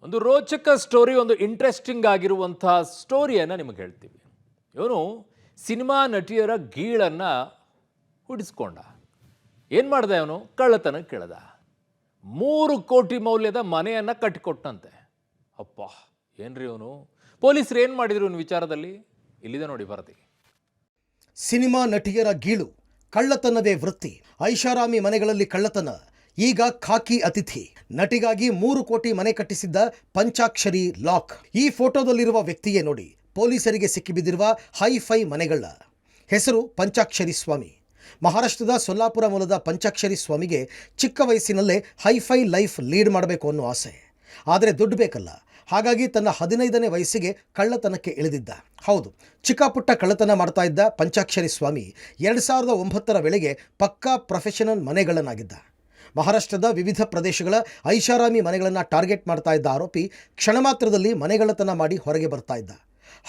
ಒಂದು ರೋಚಕ ಸ್ಟೋರಿ, ಒಂದು ಇಂಟ್ರೆಸ್ಟಿಂಗ್ ಆಗಿರುವಂಥ ಸ್ಟೋರಿಯನ್ನು ನಿಮಗೆ ಹೇಳ್ತೀವಿ. ಇವನು ಸಿನಿಮಾ ನಟಿಯರ ಗೀಳನ್ನು ಹುಡಿಸ್ಕೊಂಡ. ಏನು ಮಾಡ್ದೆ ಅವನು? ಕಳ್ಳತನ ಕೇಳ್ದ. 3 ಕೋಟಿ ಮೌಲ್ಯದ ಮನೆಯನ್ನು ಕಟ್ಟಿಕೊಟ್ಟಂತೆ. ಅಪ್ಪ, ಏನ್ರಿ ಅವನು? ಪೊಲೀಸರು ಏನು ಮಾಡಿದ್ರು ಇವನ ವಿಚಾರದಲ್ಲಿ? ಇಲ್ಲಿದೆ ನೋಡಿ ವರದಿ. ಸಿನಿಮಾ ನಟಿಯರ ಗೀಳು, ಕಳ್ಳತನವೇ ವೃತ್ತಿ. ಐಷಾರಾಮಿ ಮನೆಗಳಲ್ಲಿ ಕಳ್ಳತನ, ಈಗ ಖಾಕಿ ಅತಿಥಿ. ನಟಿಗಾಗಿ 3 ಕೋಟಿ ಮನೆ ಕಟ್ಟಿಸಿದ್ದ ಪಂಚಾಕ್ಷರಿ ಲಾಕ್. ಈ ಫೋಟೋದಲ್ಲಿರುವ ವ್ಯಕ್ತಿಯೇ ನೋಡಿ ಪೊಲೀಸರಿಗೆ ಸಿಕ್ಕಿಬಿದ್ದಿರುವ ಹೈಫೈ ಮನೆಗಳ ಹೆಸರು ಪಂಚಾಕ್ಷರಿ ಸ್ವಾಮಿ. ಮಹಾರಾಷ್ಟ್ರದ ಸೊಲ್ಲಾಪುರ ಮೂಲದ ಪಂಚಾಕ್ಷರಿ ಸ್ವಾಮಿಗೆ ಚಿಕ್ಕ ವಯಸ್ಸಿನಲ್ಲೇ ಹೈಫೈ ಲೈಫ್ ಲೀಡ್ ಮಾಡಬೇಕು ಅನ್ನೋ ಆಸೆ. ಆದರೆ ದುಡ್ಡು ಬೇಕಲ್ಲ, ಹಾಗಾಗಿ ತನ್ನ 15ನೇ ವಯಸ್ಸಿಗೆ ಕಳ್ಳತನಕ್ಕೆ ಇಳಿದಿದ್ದ. ಹೌದು, ಚಿಕ್ಕಪುಟ್ಟ ಕಳ್ಳತನ ಮಾಡ್ತಾ ಇದ್ದ ಪಂಚಾಕ್ಷರಿ ಸ್ವಾಮಿ 2009ರ ವೇಳೆಗೆ ಪಕ್ಕಾ ಪ್ರೊಫೆಷನಲ್ ಮನೆಗಳನ್ನಾಗಿದ್ದ. ಮಹಾರಾಷ್ಟ್ರದ ವಿವಿಧ ಪ್ರದೇಶಗಳ ಐಷಾರಾಮಿ ಮನೆಗಳನ್ನು ಟಾರ್ಗೆಟ್ ಮಾಡ್ತಾ ಇದ್ದ ಆರೋಪಿ ಕ್ಷಣ ಮಾತ್ರದಲ್ಲಿ ಮನೆಗಳತನ ಮಾಡಿ ಹೊರಗೆ ಬರ್ತಾ ಇದ್ದ.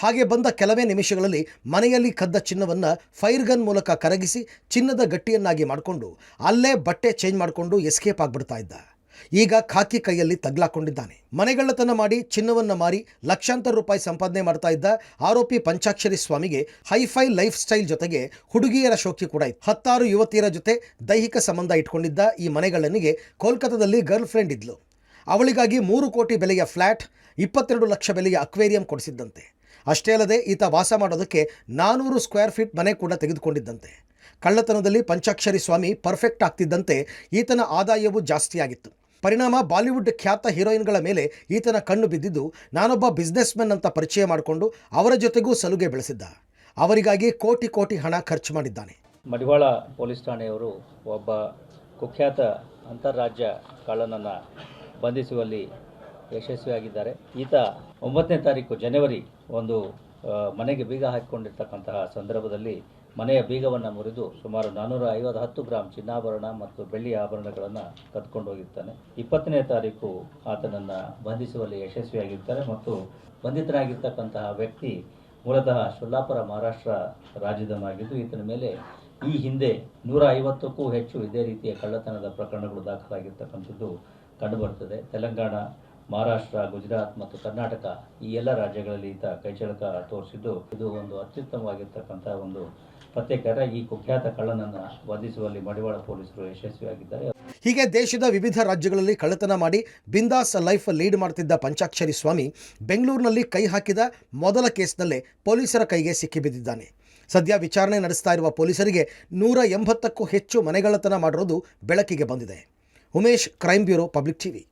ಹಾಗೆ ಬಂದ ಕೆಲವೇ ನಿಮಿಷಗಳಲ್ಲಿ ಮನೆಯಲ್ಲಿ ಕದ್ದ ಚಿನ್ನವನ್ನು ಫೈರ್ ಗನ್ ಮೂಲಕ ಕರಗಿಸಿ ಚಿನ್ನದ ಗಟ್ಟಿಯನ್ನಾಗಿ ಮಾಡಿಕೊಂಡು ಅಲ್ಲೇ ಬಟ್ಟೆ ಚೇಂಜ್ ಮಾಡಿಕೊಂಡು ಎಸ್ಕೇಪ್ ಆಗಿಬಿಡ್ತಾ ಇದ್ದ. ಈಗ ಖಾಕಿ ಕೈಯಲ್ಲಿ ತಗ್ಲಾಕೊಂಡಿದ್ದಾನೆ. ಮನೆಗಳ್ಳತನ ಮಾಡಿ ಚಿನ್ನವನ್ನು ಮಾರಿ ಲಕ್ಷಾಂತರ ರೂಪಾಯಿ ಸಂಪಾದನೆ ಮಾಡ್ತಾ ಇದ್ದ ಆರೋಪಿ ಪಂಚಾಕ್ಷರಿ ಸ್ವಾಮಿಗೆ ಹೈಫೈ ಲೈಫ್ ಸ್ಟೈಲ್ ಜೊತೆಗೆ ಹುಡುಗಿಯರ ಶೋಕಿ ಕೂಡ ಇತ್ತು. 10 ಯುವತಿಯರ ಜೊತೆ ದೈಹಿಕ ಸಂಬಂಧ ಇಟ್ಕೊಂಡಿದ್ದ ಈ ಮನೆಗಳ್ಳನಿಗೆ ಕೋಲ್ಕತ್ತಾದಲ್ಲಿ ಗರ್ಲ್ ಫ್ರೆಂಡ್ ಇದ್ಲು. ಅವಳಿಗಾಗಿ 3 ಕೋಟಿ ಬೆಲೆಯ ಫ್ಲ್ಯಾಟ್, 22 ಲಕ್ಷ ಬೆಲೆಯ ಅಕ್ವೇರಿಯಂ ಕೊಡಿಸಿದ್ದಂತೆ. ಅಷ್ಟೇ ಅಲ್ಲದೆ ಈತ ವಾಸ ಮಾಡೋದಕ್ಕೆ 400 ಸ್ಕ್ವೇರ್ ಫೀಟ್ ಮನೆ ಕೂಡ ತೆಗೆದುಕೊಂಡಿದ್ದಂತೆ. ಕಳ್ಳತನದಲ್ಲಿ ಪಂಚಾಕ್ಷರಿ ಸ್ವಾಮಿ ಪರ್ಫೆಕ್ಟ್ ಆಗ್ತಿದ್ದಂತೆ ಈತನ ಆದಾಯವೂ ಜಾಸ್ತಿಯಾಗಿತ್ತು. ಪರಿಣಾಮ ಬಾಲಿವುಡ್ ಖ್ಯಾತ ಹೀರೋಯಿನ್ಗಳ ಮೇಲೆ ಈತನ ಕಣ್ಣು ಬಿದ್ದಿದ್ದು ನಾನೊಬ್ಬ ಬಿಸ್ನೆಸ್ ಮೆನ್ ಅಂತ ಪರಿಚಯ ಮಾಡಿಕೊಂಡು ಅವರ ಜೊತೆಗೂ ಸಲುಗೆ ಬೆಳೆಸಿದ್ದ. ಅವರಿಗಾಗಿ ಕೋಟಿ ಕೋಟಿ ಹಣ ಖರ್ಚು ಮಾಡಿದ್ದಾನೆ. ಮಡಿವಾಳ ಪೊಲೀಸ್ ಠಾಣೆಯವರು ಒಬ್ಬ ಕುಖ್ಯಾತ ಅಂತಾರಾಜ್ಯ ಕಳ್ಳನನ್ನು ಬಂಧಿಸುವಲ್ಲಿ ಯಶಸ್ವಿಯಾಗಿದ್ದಾರೆ. ಈತ 9ನೇ ತಾರೀಕು ಜನವರಿ ಒಂದು ಮನೆಗೆ ಬೀಗ ಹಾಕಿಕೊಂಡಿರ್ತಕ್ಕಂತಹ ಸಂದರ್ಭದಲ್ಲಿ ಮನೆಯ ಬೀಗವನ್ನು ಮುರಿದು ಸುಮಾರು 450 ಗ್ರಾಂ ಚಿನ್ನಾಭರಣ ಮತ್ತು ಬೆಳ್ಳಿಯ ಆಭರಣಗಳನ್ನು ಕದ್ಕೊಂಡು ಹೋಗಿರ್ತಾನೆ. 20ನೇ ತಾರೀಕು ಆತನನ್ನು ಬಂಧಿಸುವಲ್ಲಿ ಯಶಸ್ವಿಯಾಗಿರ್ತಾರೆ ಮತ್ತು ಬಂಧಿತನಾಗಿರ್ತಕ್ಕಂತಹ ವ್ಯಕ್ತಿ ಮೂಲತಃ ಸೊಲ್ಲಾಪುರ ಮಹಾರಾಷ್ಟ್ರ ರಾಜ್ಯದವನಾಗಿದ್ದು ಈತನ ಮೇಲೆ ಈ ಹಿಂದೆ 150ಕ್ಕೂ ಹೆಚ್ಚು ಇದೇ ರೀತಿಯ ಕಳ್ಳತನದ ಪ್ರಕರಣಗಳು ದಾಖಲಾಗಿರ್ತಕ್ಕಂಥದ್ದು ಕಂಡುಬರುತ್ತದೆ. ತೆಲಂಗಾಣ, ಮಹಾರಾಷ್ಟ್ರ, ಗುಜರಾತ್ ಮತ್ತು ಕರ್ನಾಟಕ ಈ ಎಲ್ಲ ರಾಜ್ಯಗಳಲ್ಲಿ ಈತ ಕೈಚಳಕ ತೋರಿಸಿದ್ದು ಇದು ಒಂದು ಅತ್ಯುತ್ತಮವಾಗಿರ್ತಕ್ಕಂಥ ಒಂದು ಪತ್ತೆಕಾರ. ಈ ಕುಖ್ಯಾತ ಕಳ್ಳನನ್ನು ಬಂಧಿಸುವಲ್ಲಿ ಮಡಿವಾಳ ಪೊಲೀಸರು ಯಶಸ್ವಿಯಾಗಿದ್ದಾರೆ. ಹೀಗೆ ದೇಶದ ವಿವಿಧ ರಾಜ್ಯಗಳಲ್ಲಿ ಕಳ್ಳತನ ಮಾಡಿ ಬಿಂದಾಸ್ ಲೈಫ್ ಲೀಡ್ ಮಾಡ್ತಿದ್ದ ಪಂಚಾಕ್ಷರಿ ಸ್ವಾಮಿ ಬೆಂಗಳೂರಿನಲ್ಲಿ ಕೈ ಹಾಕಿದ ಮೊದಲ ಕೇಸ್ನಲ್ಲೇ ಪೊಲೀಸರ ಕೈಗೆ ಸಿಕ್ಕಿಬಿದ್ದಿದ್ದಾನೆ. ಸದ್ಯ ವಿಚಾರಣೆ ನಡೆಸ್ತಾ ಇರುವ ಪೊಲೀಸರಿಗೆ 180ಕ್ಕೂ ಹೆಚ್ಚು ಮನೆಗಳ್ಳತನ ಮಾಡಿರೋದು ಬೆಳಕಿಗೆ ಬಂದಿದೆ. Umesh, crime bureau, public TV.